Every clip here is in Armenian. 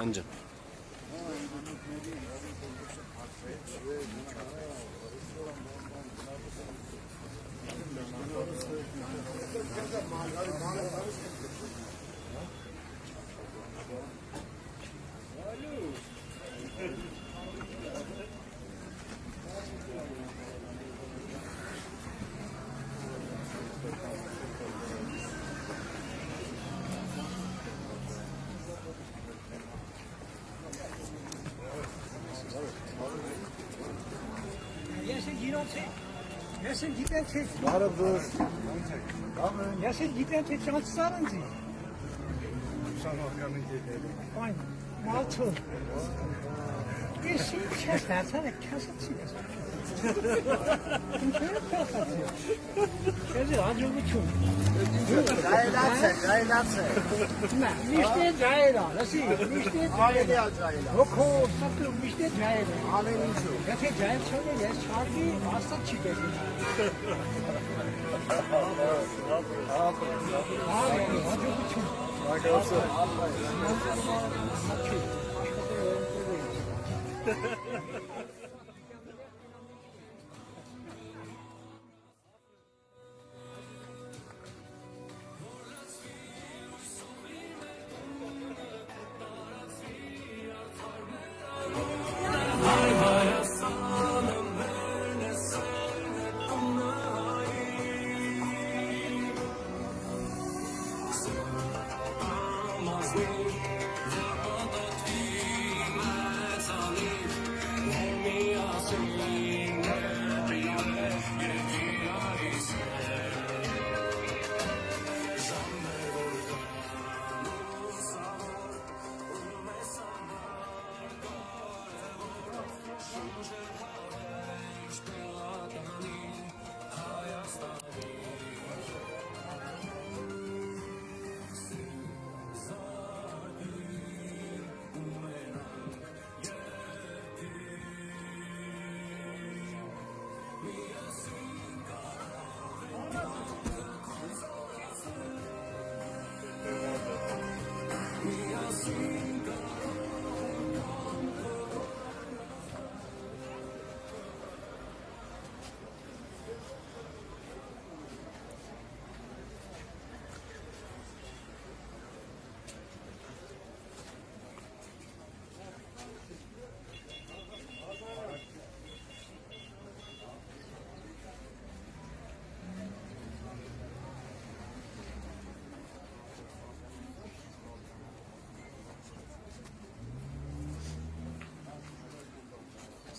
Anca. Yesin giden çek. Vardır. Yesin giden çek. Şansların çek. Aynen. Malçın. Yesin kesler. Sana kesit çek. Kezi acı uçun. Cahilacı. Ne? Mişte cahila. Nasıl? Mişte cahila. Oku. Sakın mişte cahila. Alemincu. Yate cahil söyle ya. Şarkı hasta çıkıyor. Abi acı uçun. Arkadaşlar.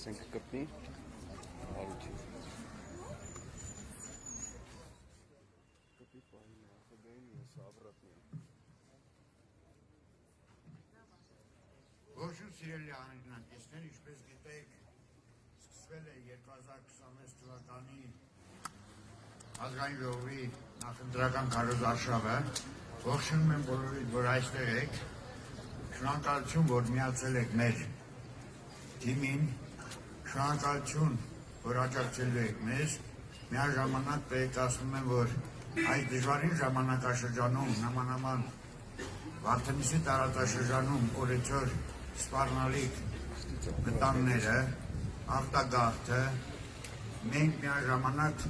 Sen կկպնի, հարություն։ Կպի պահին ախոդային ես ավրատն եմ։ Ողջույն սիրելի անհետներ, ինչպես գիտեք, սկսվել է 2026 թվականի ազգային ժողովի նախընտրական քարոզարշավը։ Ողջունում եմ բոլորիդ, որ այստեղ եք։ Շնորհակալություն, որ միացել եք մեր թիմին։ Շնորհակալություն, որ աջակցելու եք մեզ, միաժամանակ տեղեկացնում եմ, որ այս դժվարին ժամանակաշրջանում, նամանավան Վարդենիսի տարածաշրջանում օրեցօր սպառնալիք վտանգները, արտագաղթը, մենք միաժամանակ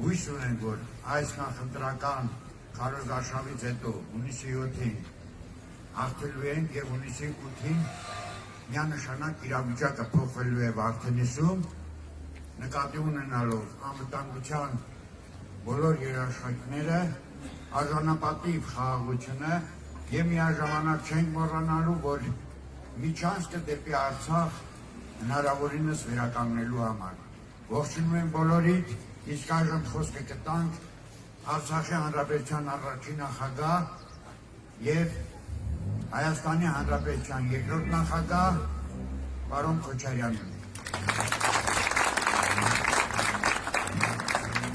հույս ունենք, որ այս նախընտրական քարոզարշավից հետո հունիսի 7-ին հաղթելու ենք եւ հունիսի 8-ին միանշանակ իրավիճակը փոխվելու է Վարդենիսում, նկատի ունենալով անվտանգության բոլոր երաշխիքները, արժանապատիվ խաղաղությունը եւ միաժամանակ չենք մոռանալու, որ միջանցքը դեպի Արցախ հնարավորինս վերականգնելու համար։ Ողջունում եմ բոլորիդ, իսկ այժմ խոսքը կտանք Արցախի Հանրապետության առաջին նախագահ եւ Հայաստանի Հանրապետության երկրորդ նախագահ պարոն Քոչարյանին։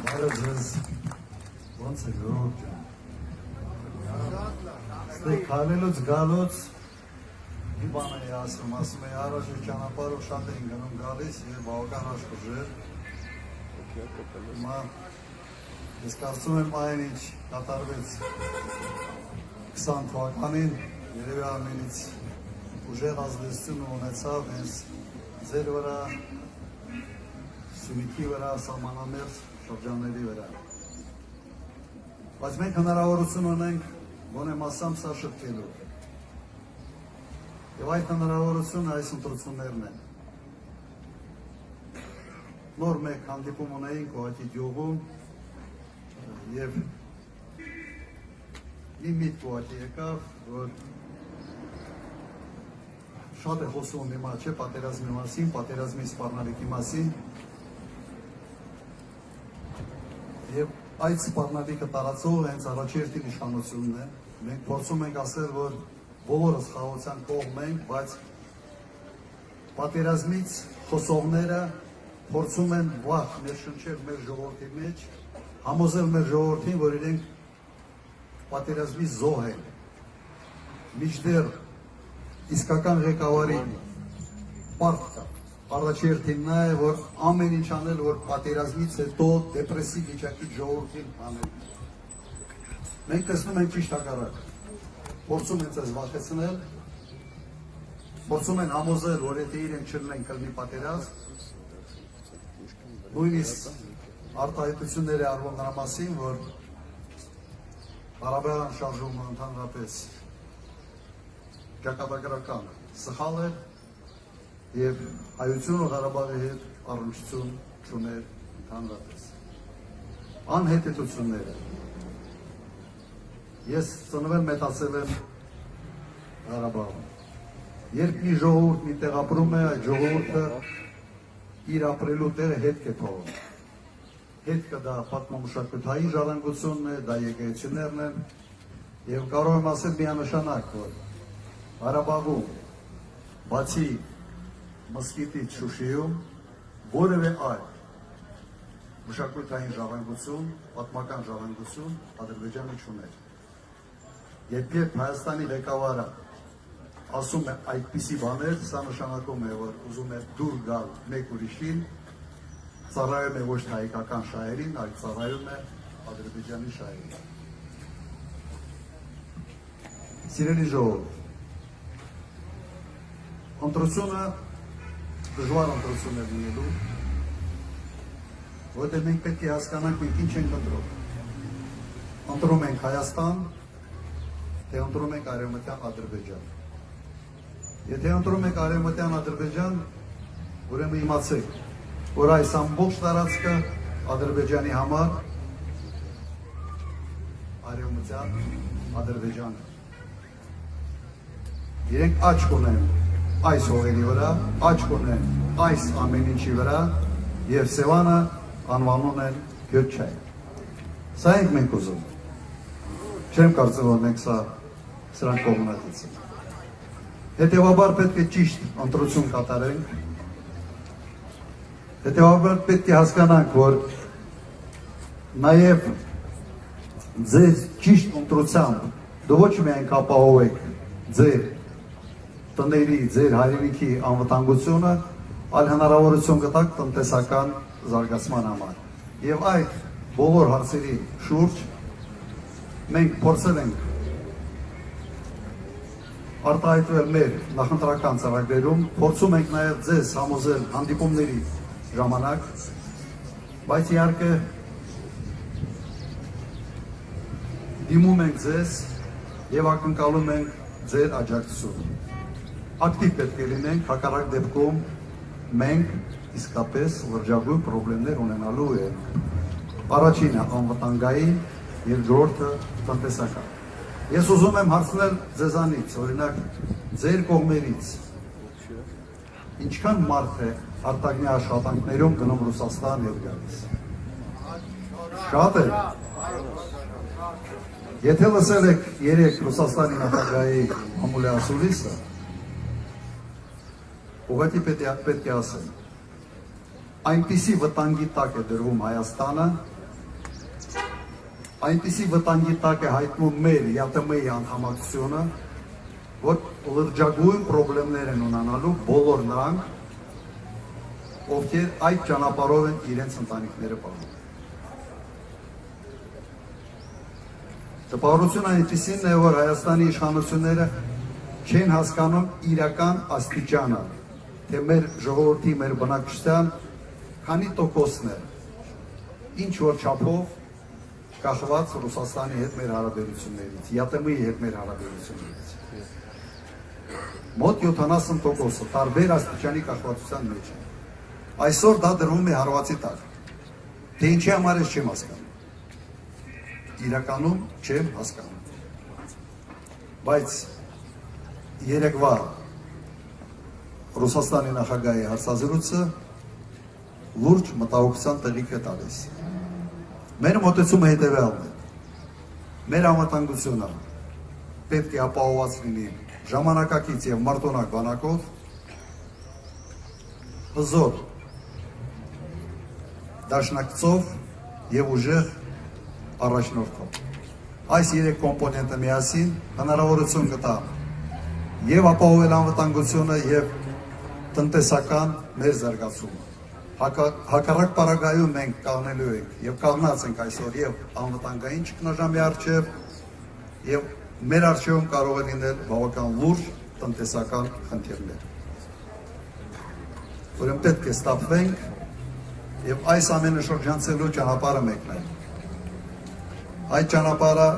Բարև ձեզ, ոնց է ժողովուրդ ջան։ Ստե քալելուց գալուց մի բան է ասում է առաջ ճանապարհով շատ էին գնում գալիս եւ բավական աշխուժեր։ Հիմա ես կարծում եմ այն ինչ կատարվեց 20 թվականին երևի ամենից ուժեղ ազդեցություն ունեցավ հենց ձեր վրա, Սյունիքի վրա, սահմանամերձ շրջանների վրա։ Բայց մենք հնարավորություն ունենք գոնե մասամբ սա շտկելու։ Եվ այդ հնարավորությունը այս ընտրություններն են։ Նոր մեկ հանդիպում ունեինք Ուղղակի գյուղում եւ մի միտք ուղղակի եկավ, որ շատ է խոսում հիմա չէ պատերազմի մասին, պատերազմի սպառնալիքի մասին եւ այդ սպառնալիքը տարածող հենց առաջերտին իշխանությունն է։ Մենք փորձում ենք ասել, որ բոլորս խաղաղության կողմ ենք, բայց պատերազմից խոսողները փորձում են վախ ներշնչել մեր ժողովրդի մեջ, համոզել մեր ժողովրդին, որ իրենք պատերազմի զոհ են։ Մինչդեռ իսկական ղեկավարի պարտք կա։ Առաջերտին նա է, որ ամեն ինչ անել, որ պատերազմից հետո դեպրեսիվ վիճակի ժողովրդին անել։ Մենք տեսնում ենք ճիշտ հակառակը։ Փորձում են ցես վախեցնել, փորձում են համոզել, որ եթե իրենք չլինեն կլինի պատերազմ, նույնիսկ արտահայտություններ է արվում նրա մասին, որ Ղարաբաղյան շարժումը ընդհանրապես ճակատագրական սխալ էր եւ հայությունը Ղարաբաղի հետ առնչություն չուներ ընդհանրապես։ Անհետեցությունները Ես ծնվել մեծացել եմ Ղարաբաղում։ Երբ մի ժողովուրդ մի տեղ ապրում է, այդ ժողովուրդը իր ապրելու տեղը հետք է թողում։ Հետքը դա պատմամշակութային ժառանգությունն է, դա եկեղեցիներն են, եւ կարող եմ ասել միանշանակ, որ Ղարաբաղում, բացի մզկիթից Շուշիում, որևէ այլ մշակութային ժառանգություն, պատմական ժառանգություն Ադրբեջանը չուներ։ Երբ Հայաստանի ղեկավարը ասում է այդպիսի բաներ, սա նշանակում է, որ ուզում է դուր գալ մեկ ուրիշին, ծառայում է ոչ թե հայկական շահերին, այլ ծառայում է Ադրբեջանի շահերին։ Սիրելի ժողովուրդ, ընտրությունը դժվար ընտրություն է լինելու, որտեղ մենք պետք է հասկանանք, մենք ինչ ենք ընտրում։ Ընտրում ենք Հայաստան, թե ընտրում ենք Արևմտյան Ադրբեջան։ Եթե ընտրում եք Արևմտյան Ադրբեջան, ուրեմն իմացեք, որ այս ամբողջ տարածքը Ադրբեջանի համար Արևմտյան Ադրբեջանը։ Իրենք աչք ունեն այս հողերի վրա, աչք ունեն այս ամեն ինչի վրա եւ Սևանը անվանում են Գյոչայ։ Սա ենք մենք ուզում։ Չեմ կարծում, որ մենք սրանք կողմնակից ենք։ Հետևաբար պետք է ճիշտ ընտրություն կատարենք։ Հետևաբար պետք է հասկանանք, որ նաև ձեր ճիշտ ընտրությամբ դու ոչ միայն կապահովեք ձեր տների, ձեր հայրենիքի անվտանգությունը, այլ հնարավորություն կտաք տնտեսական զարգացման համար։ Եվ այդ բոլոր հարցերի շուրջ մենք փորձել ենք արտահայտվել մեր նախընտրական ծրագրերում, փորձում ենք նաև ձեզ համոզել հանդիպումների ժամանակ, բայց իհարկե դիմում ենք ձեզ եւ ակնկալում ենք ձեր աջակցությունը։ Ակտիվ պետք է լինենք, հակառակ դեպքում մենք իսկապես լրջագույն խնդիրներ ունենալու ենք։ Առաջինը անվտանգային, երկրորդը տնտեսական։ Ես ուզում եմ հարցնել ձեզանից, օրինակ ձեր կողմերից ինչքան մարդ է արտաքին աշխատանքներում գնում Ռուսաստան եւ գալիս։ Շատ է։ Եթե լսել եք երեք Ռուսաստանի նախագահի Ամուլի ասուլիսը, ուղղակի պետք է ասել, այնպիսի վտանգի տակ է դրվում Հայաստանը, այնպիսի վտանգի տակ է հայտնում մեր ԵԱՏՄ-ի անդամակցությունը, որ լրջագույն խնդիրներ են ունենալու բոլոր նրանք, ովքեր այդ ճանապարհով են իրենց ընտանիքները պահում։ Տպավորությունը այնպիսին է, որ Հայաստանի իշխանությունները չեն հասկանում իրական աստիճանը, թե մեր ժողովրդի, մեր բնակչության քանի տոկոսն է, ինչ որ չափով կախված Ռուսաստանի հետ մեր հարաբերություններից, ԵԱՏՄ-ի հետ մեր հարաբերություններից։ Մոտ 70%-ը տարբեր աստիճանի կախվածության մեջ է։ Այսօր դա դրվում է հարվածի տակ։ Թե ինչի համար ես չեմ հասկանում։ Իրականում չեմ հասկանում։ Բայց երեկվա Ռուսաստանի նախագահի հարցազրույցը լուրջ մտահոգության տեղիք է տալիս։ Մեր մոտեցումը հետևյալն է։ Մեր անվտանգությունը պետք է ապահովված լինի ժամանակակից եւ մարտոնակ բանակով, հզոր դաշնակցով եւ ուժեղ առաջնորդով։ Այս երեք կոմպոնենտը միասին հնարավորություն կտա եւ ապահովել անվտանգությունը եւ տնտեսական մեր զարգացումը։ Հակառակ պարագայում մենք կանգնելու ենք եւ կանգնած ենք այսօր եւ անվտանգային ճգնաժամի առջեւ եւ մեր առջեվում կարող է լինել բավական լուրջ տնտեսական խնդիրներ։ Ուրեմն պետք է ստապվենք եւ այս ամենը շրջանցելու ճանապարհը մեկն է։ Այդ ճանապարհը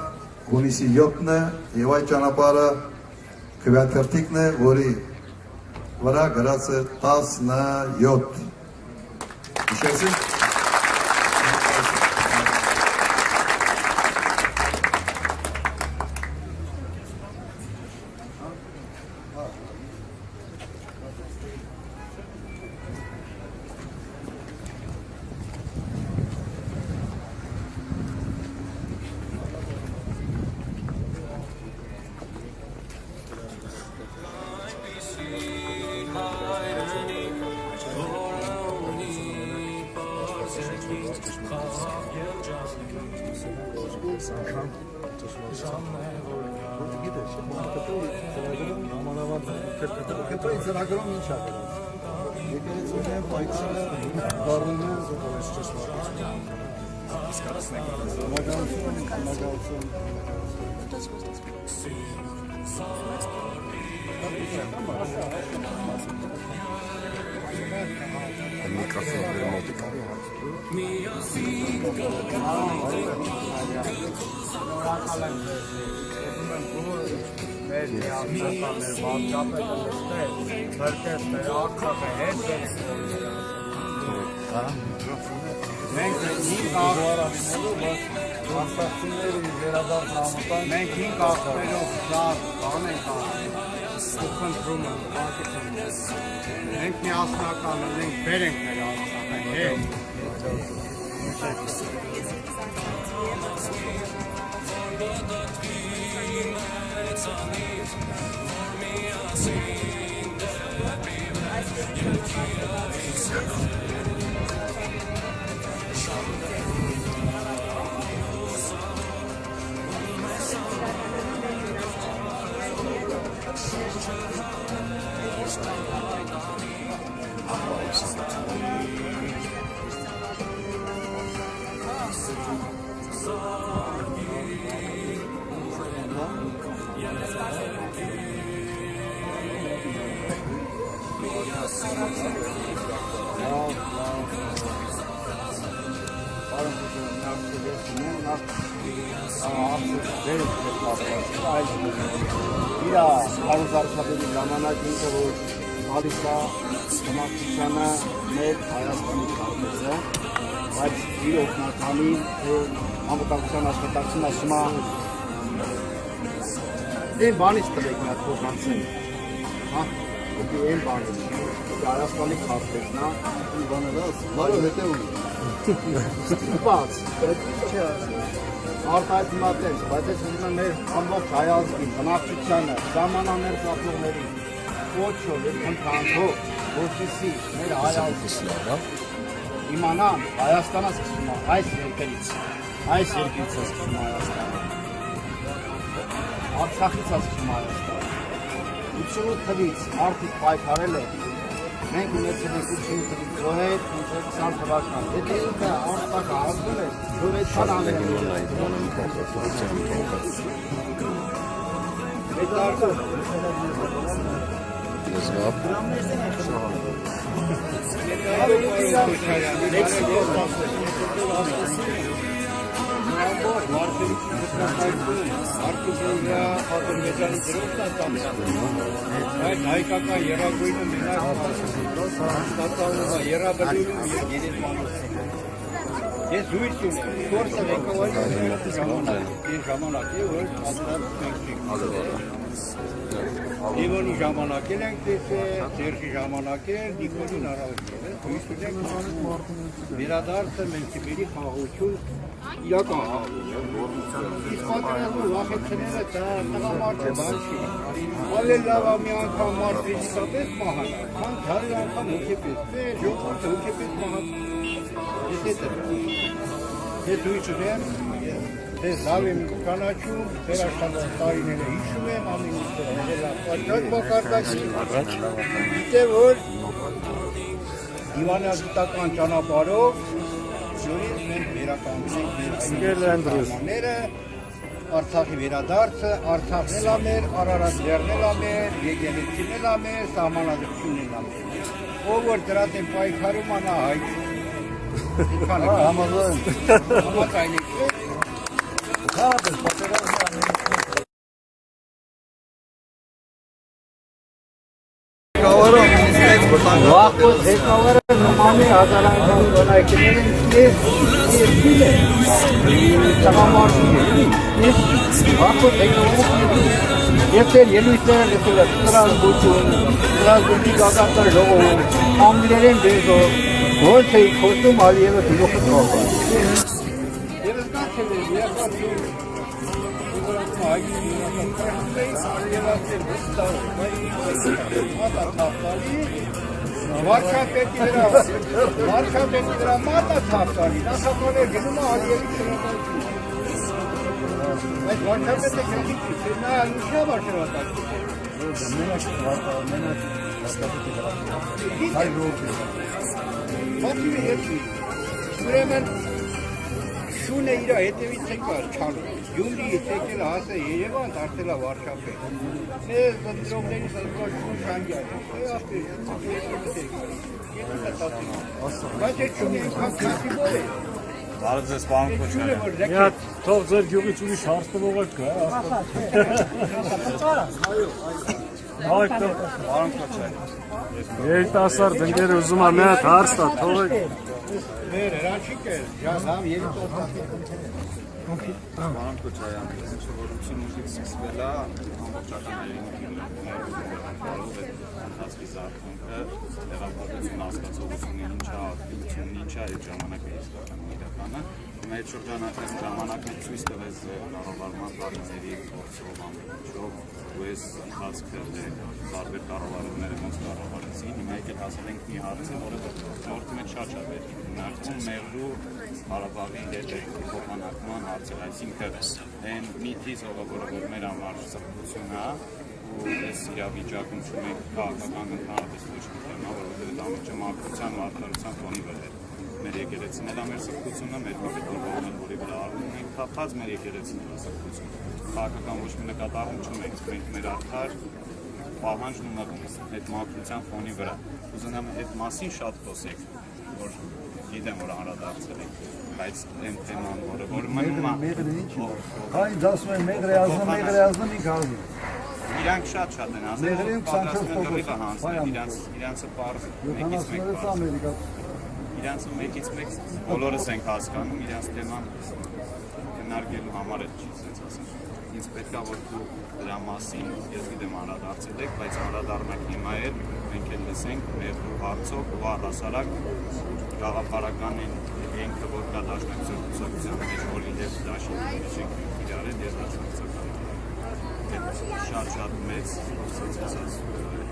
հունիսի 7-ն է եւ այդ ճանապարհը քվեաթերթիկն է, որի վրա գրած է 17։ Հիշեցի՞ք։ Մենք 5 աղբերով շատ բան ենք անում, խնդրում եմ, մենք միասնական ենք, բեր ենք մեր Արցախը, Իրա հարուսարշապերի ժամանակ ինքը որ հալիս է բնակչությանը մեր Հայաստանի կազմեցը, բայց իր օգնականի անվտանգության աշխատակցին ասում է այն բանից տվեք մի հատ փոխանցեն, հա, ուղղի այն բանից, Հայաստանի քարտեզն է, ու բաները բարով հետևում ստիպած, բայց չէ արտահայտումատենց, բայց ես ուզում եմ մեր ամբողջ հայազգին, բնակչությանը, ժամանաներ ծափողներին, կոչով և խնդրանքով, որպեսզի մեր հայազգին իմանան Հայաստանը սկսում է այս երկրից է սկսում Հայաստանը, Արցախից է սկսում Հայաստանը, 88 թվից արդիկ պայքարել է։ Մենք ունեցել ենք 88 թվից զոհեր, 20 թվական։ Եթե ինքը Արցախը ազդում է, որ այդքան անել Այդ հայկական երագույնը մենակ երաբլուրում ես զույց ունեմ, կորսը վեկավայր ժամանակ է, որ Դիվոնի ժամանակել ենք տեսել, Սերժի ժամանակել, Նիկոլին առավոտել է, զույց ունենք վերադարձը մենք Սիբիրի խաղաղություն իրական խաղաղություն։ Իսկ պատրաստում վախեցնելը տղամարդը բան չի։ Ավելի լավ է մի անգամ մարդ ֆիզիկապես մահանա, քան 100 անգամ հոգեպես։ Մեր ժողովուրդը հոգեպես մահացել։ Ես զույց ունեմ, ես լավ եմ կանաչում, ձեր աշխատած տարիները հիշում եմ, ամեն ինչ պատճառ մակարդակի։ Գիտե որ դիվանագիտական ճանապարհով Ժորից մենք վերականգնենք մեր այդները, Արցախի վերադարձը, Արցախն էլ ամեր, Արարատ լեռն էլ ամեր, եկեղեցին էլ ամեր, սահմանադրությունն էլ ամեր։ Ով որ դրած են պայքարում անա հայտ։ Համաձայն եք։ Վախոտ ղեկավարը նմանի հազարանգան գոնայքիներ են երկիլ է, տղամարդին է, վախոտ ղեկավարը ես էլ ելույթները լսել եմ, Ստրասբուրգի գագանտար ժողովում, անգլերեն բեզով, ոնց էի խոսում Ալիևը գլուխը կողը։ Եվ զգացել եմ, Վարչապետի վրա մատա թափտալի, նախապաներ գնում է Ալիևի շրատակի։ Այդ վարչապետը գնիք է, նա ալուշյա վարչապետի։ Բացի երկի, ուրեմն շունը իր հետևից եկար չանում, Գյումրիից եկել հասը Երևան, դարձել է վարչապետ։ Մեր զնդրողների զնդրող շուն շանգյալ է, բայց այդ շունը ինքան կասիբոր է։ Բարև ձեզ, պարոն Քոչարյան։ Մի հատ Թող ձեր գյուղից ուրիշ հարց տվողը կա։ Պարոն Քոչարյան։ Երիտասարդ ընկերը ուզում է մի հատ հարց տա, թողեք։ մեր հրանչիկ է, ժազհամ երիտասարդի։ Պարոն Քոչարյան, շնորհություն ուժից սկսվել է ամբողջական ընթացքի զարգոնքը, տեղափոխություն հասկացողությունը ինչ է այդ ժամանակը իսկական իրականը, մեր ժամանակը ցույց տվեց կառավարման տարիների փորձով ամբողջով, ու այս ընթացքը տարբեր կառավարումները ոնց կառավարեցին, հիմա եկել հասել ենք մի հարցի, որը ժողովրդի մեջ շատ է ներկայացնում Մեղրու Ղարաբաղի հետ փոխանակման հարցը, այսինքն այն միտից, որը մեր համար սրբություն է, ու այս իրավիճակում չունենք քաղաքական ընդհանրապես ոչ մի թեմա, որովհետև դա ճշմարտության ու արդարության ֆոնի վրա է։ Մեր եկեղեցին էլ մեր սրբությունը, մեր կապիտոլները, որի վրա արվում ենք թափած մեր եկեղեցին էլ սրբություն։ Քաղաքական ոչ մի նկատառում չունենք, մենք մեր արդար պահանջն ունենք այդ մաքրության ֆոնի վրա։ Ուզում եմ այդ մասին շատ խոսեք, որ գիտեմ, որ անդրադարձել եք, բայց այն թեման, որը մնում է։ Հայ դասում են մեղրե ազնը մի գազի։ Իրանք շատ են ասել, որ պատրաստում են գլիխը հանցնել, իրանցը պարզ մեկից մեկ պարզ։ Իրանցը մեկից մեկ բոլորս ենք հասկանում, իրանց թեման քննարկելու համար էլ չի սենց ասեմ։ Ինձ պետք է որ դու դրա մասին, ես գիտեմ անդրադարձել եք, բայց անդրադառնանք հիմա էլ մենք էլ լսենք Մեղրու հարցով ու առհասարակ գաղափարական ենքը, որ կա դաշնակցության մեջ, որի հետ դաշինքի մեջ ենք իրար հետ ես դաշնակցական շատ մեծ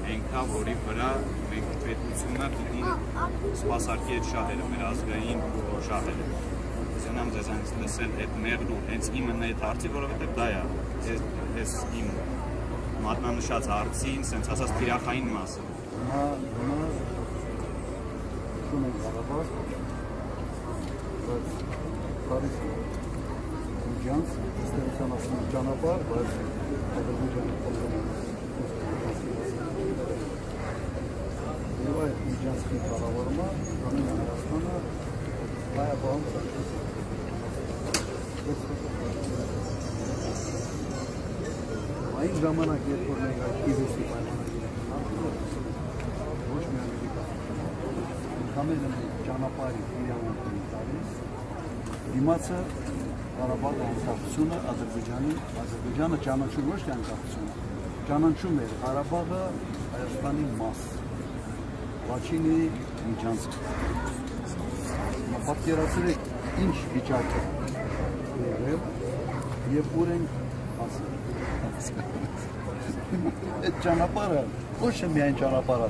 ենքա, որի վրա մենք պետությունը պիտի սպասարկի այդ շահերը, մեր ազգային շահերը։ Զենամ ձեզանից լսել այդ Մեղրու հենց իմն այդ հարցի, որովհետև դա է, ես իմ մատնանշած հարցին, սենց ասած թիրախային մասը։ Հիմա ունենք Ղարաբաղ, բայց Փարիզ Ջանս, ստեղծան ասում ճանապարհ, բայց Ադրբեջանը եւ այդ Ջանսի կառավարումը ամեն Հայաստանը հայաբան այն ժամանակ երբ որ մենք այդ իվեսի պայմանագիրը ոչ մի ամերիկա համենը ճանապարհի իրավունքն տալիս դիմացը Ղարաբաղի անկախությունը Ադրբեջանը ճանաչում ոչ թե անկախությունը ճանաչում էր Ղարաբաղը Հայաստանի մաս Լաչինի Միջանցք պատկերացրեք ինչ վիճակ է եղել եւ ուր ենք հասել այդ ճանապարհը ոչ թե միայն ճանապարհ է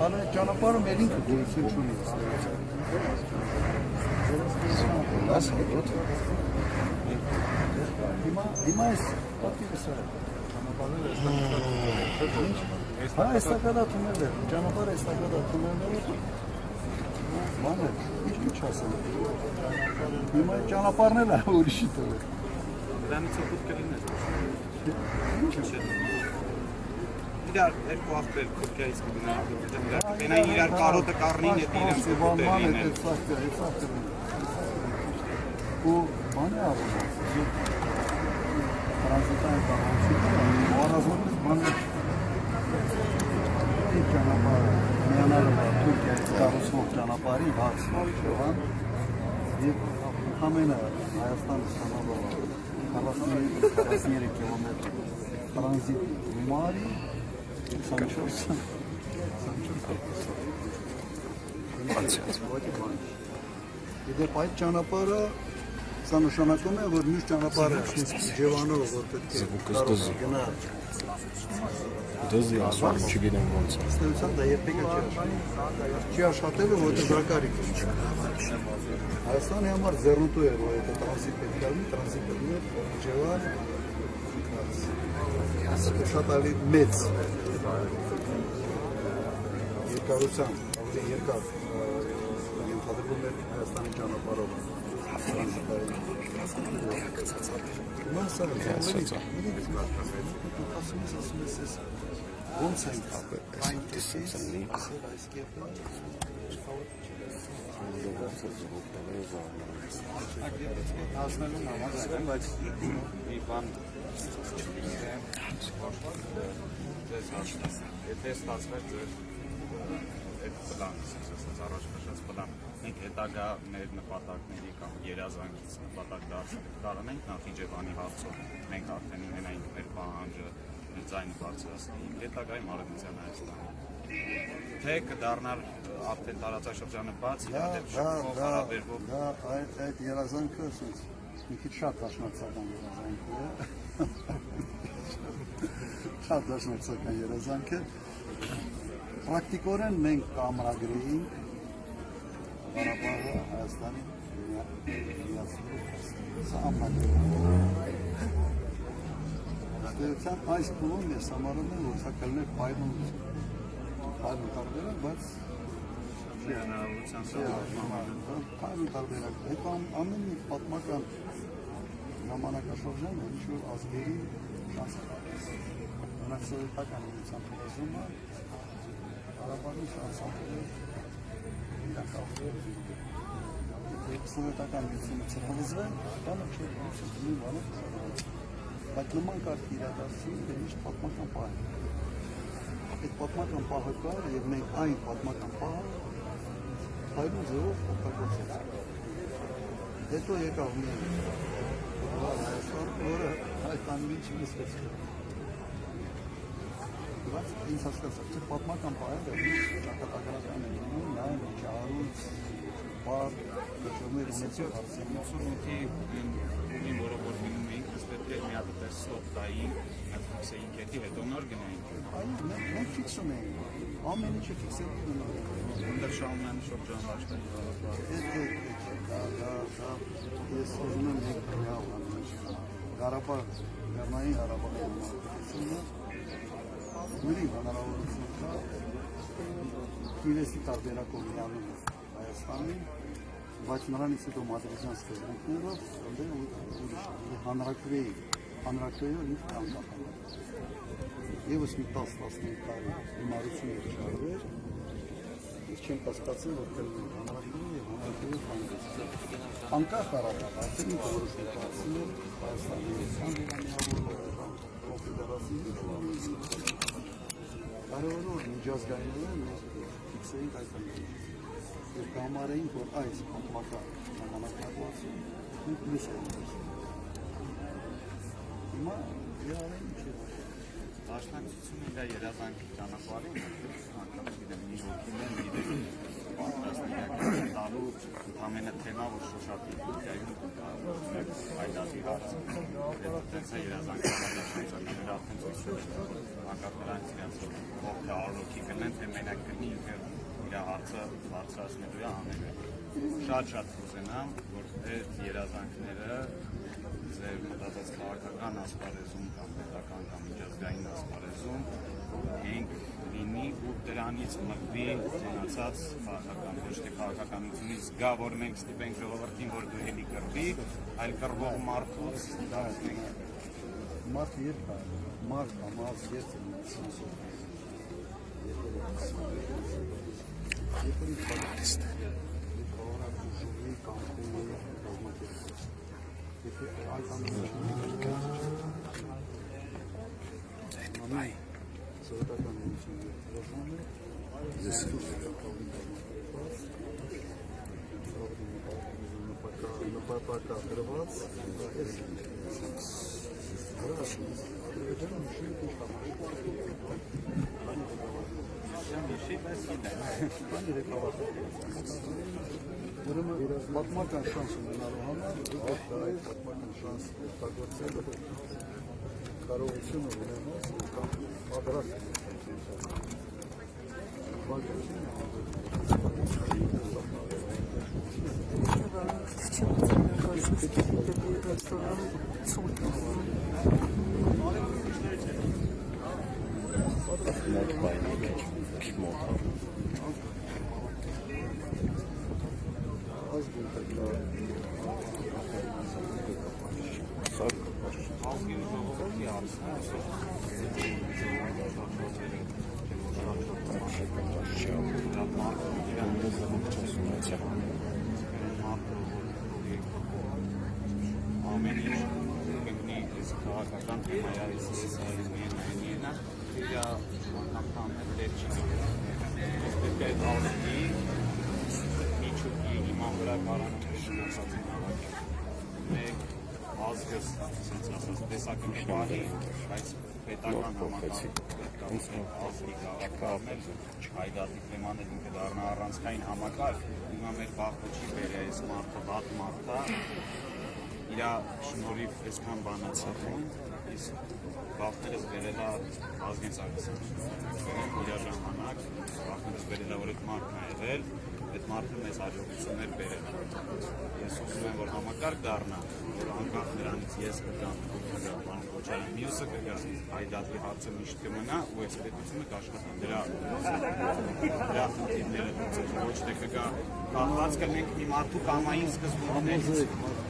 այլ այդ ճանապարհը մեր ինքը գոյություն չունի հիմա այս պատկերը սա է էստակադա թունելը ճանապարհը էստակադա թունելները բան է ինչ ասեմ հիմա ճանապարհն էլ է ուրիշի տեղ Դրանից օգուտ կլիներ։ Ինչ է։ Իրար երկու աղբեր Թուրքիայից կգնան Ադրբեջան, կգնային իրար կարոտը կառնին հետ իրենց օգուտը լինեն։ Ու բան է ապրում։ Ֆրանսիական կառավարությունը առանձնապես բան է։ Այդ ճանապարհը միանալը Թուրքիայից կառուցվող ճանապարհի հարցն եւ ամենը Հայաստանը ստանալով 43 կիլոմետր տրանզիտ գումարի 24 Իդեպ այդ ճանապարհը սա նշանակում է, որ մյուս ճանապարհը Ջևանով որ պետք է կարող գնա Դզի ասում չգիտեմ ոնց է։ Ստեղծան դա երբեք չի աշխատել, որտեղ դրակարիք է։ Հայաստանի համար ձեռնտու է, որ այդ տրանզիտ պետք է լինի, տրանզիտը լինի Ջևան, շատ ավելի մեծ երկարության, ավելի երկար ենթադրվում է Հայաստանի ճանապարհով։ Մասը ոնց ենք այն տեսնի այս կերպը Հասնելու համար եմ, բայց մի բան դες հասնես, եթե ստացվեր ձեր այդ պլանը, ասած առաջ քաշած պլան, մենք հետագա մեր նպատակների կամ երազանքից նպատակ դարձնել կարողանանք Նախիջևանի հարցով, մենք արդեն ունենայինք մեր պահանջը ձայնը բարձրացնեինք հետագայում Արևմտյան Հայաստանի թե կդառնար արդեն տարածաշրջանը բաց իրադեպ հարաբերվող այդ երազանքը մի քիչ շատ դաշնակցական երազանք է շատ դաշնակցական երազանք է պրակտիկորեն մենք կամրագրեինք Ղարաբաղը Հայաստանի սա ամրագրել Ստեղծան այս փուլում ես համարում եմ, որ սա կլներ պայման տարբերակ, բայց չի հնարավորության պայման տարբերակ։ Այդ ամեն մի պատմական ժամանակաշրջանը ինչ-որ ազգերի շանս է տալիս։ Օրինակ սովետական միության փոխումը Ղարաբաղի շանս է տալիս։ Սովետական միությունը ցրվզվել, բանը չէ, մի բանը Բայց նման կարգի իրադարձություն դե միշտ պատմական պահ է։ Այդ պատմական պահը կա եւ մենք այն պատմական պահը հայտնի ձևով օգտագործեցինք։ Հետո եկավ մի Հայաստան, որը Հայաստանի չի նստեցին։ Բայց ինձ հասկացա, թե պատմական պահը դեռ ճակատագրական է լինում, նաեւ ճարույց, պար, դժվար ունեցող հարցերից Ին որը որ գնում էինք, պետք է մի հատ ստոպ տայինք, ֆիքսեինք հետի, հետո նոր գնայինք։ Մենք ֆիքսում էինք, ամեն ինչը ֆիքսել գնում էինք։ Այնտեղ շահումյանի շրջան աշխարհի Ես ուզում եմ մենք միավ անենք Ղարաբաղ, Լեռնային Ղարաբաղի համակարգությունը Ուրի հնարավորություն կա Կիվեսի տարբերակով միանում Հայաստանի, բայց նրանից հետո մադրիդյան սկզբունքներով ուրիշ հանրաքվեով ինձ կանգնապանել։ Եվս մի 10-15 տարի հիմարություն էր շարվեր, ես չեմ կասկածել, որ կլինի հանրաքվեով և հանրաքվեով հանգեցել։ Անկախ առավաղ, արդեն ինքը որոշ ներկայացնել Հայաստանի կարևորը որ միջազգայինները մենք ֆիքսեինք այդ ընկերություն և կհամարեինք, որ այս պատմական ժամանակահատվածում մենք լույս ենք տեսնում։ Հիմա երարային չի ոչ։ Դաշնակցությունը իր երազանքի ճանապարհին անգամ գիտեմ մի հոգիներ գիտեմ պատրաստ տալու ամենը թեմա որ շոշափի գայում հայդատի հարց այդպես է երազանքի դաշնակցությունը արդեն ցույց է անկախ նրանից իրենց ովքեր առօրքի կլեն թե մենակ կնի իր հարցը բարձրացնելու է անել շատ կուզենամ որ այդ երազանքները ձեր մտածած քաղաքական ասպարեզում կամ պետական կամ միջազգային ասպարեզում ենք լինի ու դրանից մղվի մնացած քաղաքական ոչ թե քաղաքականությունից գա որ մենք ստիպենք ժողովրդին որ դու էլի կռվի այլ կռվող մարդուց դարձնենք Մարդ երբ կա մարդ ամաց երբ պատմական շանս ունենալու համար այդ պատմական շանս օգտագործելը կարողությունը ունենալ կամ պատրաստ ամեն ինչ կգնի այս քաղաքական թեմայից միենա իր անգամ դեր չի պետք է այդ ազգի միջուկի իման վրա կարանը շնորհացին հավաքել մեկ ազգը ասենց ասած տեսակի պահի բայց պետական համակարգ ազգի քաղաքականներ հայդատի թեմաներ ինքը դառնա առանցքային համակարգ հիմա մեր բախտը չի բերե այս մարդը վատ մարդ է իր շնորհիվ այսքան բան է ցախում, իսկ բախտերս բերելա ազգեցակցություն։ Իր ժամանակ բախտերս բերելա որ այդ մարդն է եղել, այդ մարդը մեզ հաջողություններ բերել։ Ես ուզում եմ որ համակարգ դառնա, որ անկախ նրանից ես կգամ, պարոն Քոչարյան, մյուսը կգա, հայդատի հարցը միշտ կմնա ու այս պետությունը կաշխատի դրա խնդիրները լուծել, ոչ թե կգա կախված կլինենք մի մարդու կամային սկզբունքներից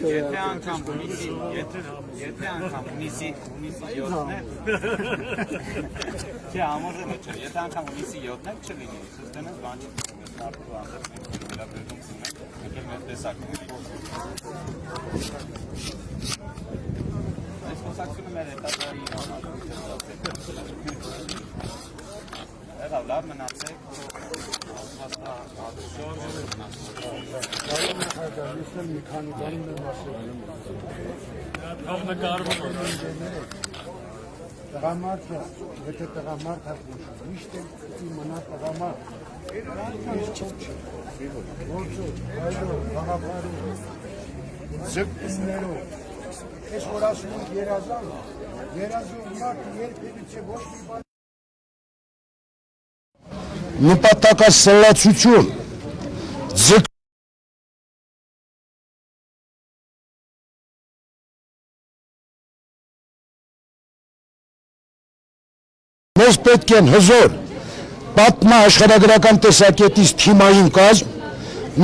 Եթե անգամ ունիսի 7-ն է, չէ, ամոզել է չէ, եթե անգամ ունիսի 7-ն է, չլինի, սստեն ես բան չի կսում, ես մարդու անդր մենք վերաբերվում սունենք, մենք էլ մեր տեսակում այս խոսակցությունը մեր հետադարի լավ մնացեք, հաստա Ես մի քանի բանի եմ ասել։ Տղամարդը, եթե տղամարդ հաշվում, միշտ մնա տղամարդ։ Այո, բաղապարում, ձգտումներով, ես որ ասում ենք երազան մարդ երբևէ չէ ոչ մի բան նպատակասլացություն Մեզ պետք են հզոր, պատմա աշխարհագրական տեսակետից թիմային կազմ,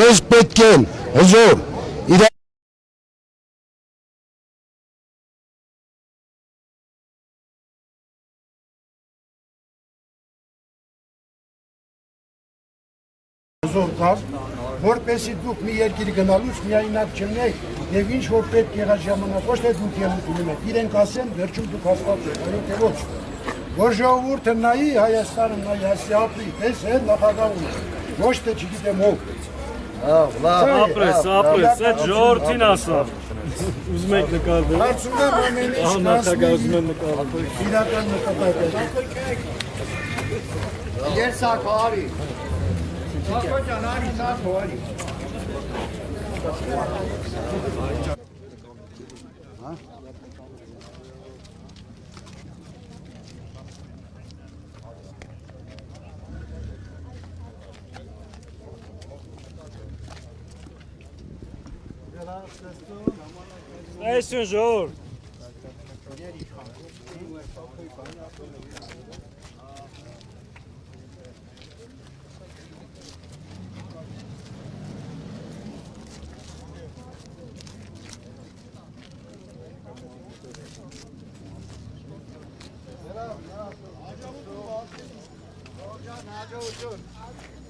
մեզ պետք են հզոր, Հզոր կազմ, որպեսզի դուք մի երկիր գնալուց միայնակ չլինեք եւ ինչ որ պետք եղած ժամանակ ոչ թե դուք ելույթ ունենաք, իրենք ասեն վերջում դուք հաստատ եք, այո թե ոչ։ Որ ժողովուրդը նայի Հայաստանը, նայի հասյապի, պես է նախագահ ունի, ոչ թե չգիտեմ ով։ Ապրես, այդ ժողովրդին ասա։ Ուզում եք նկարվել։ Հարցում եմ ամեն ինչ Նախագահ ուզում են նկարվել։ իրական նկատակ։ Երսակ արի։ Այսին ժողովուրդ։ Հաջողություն։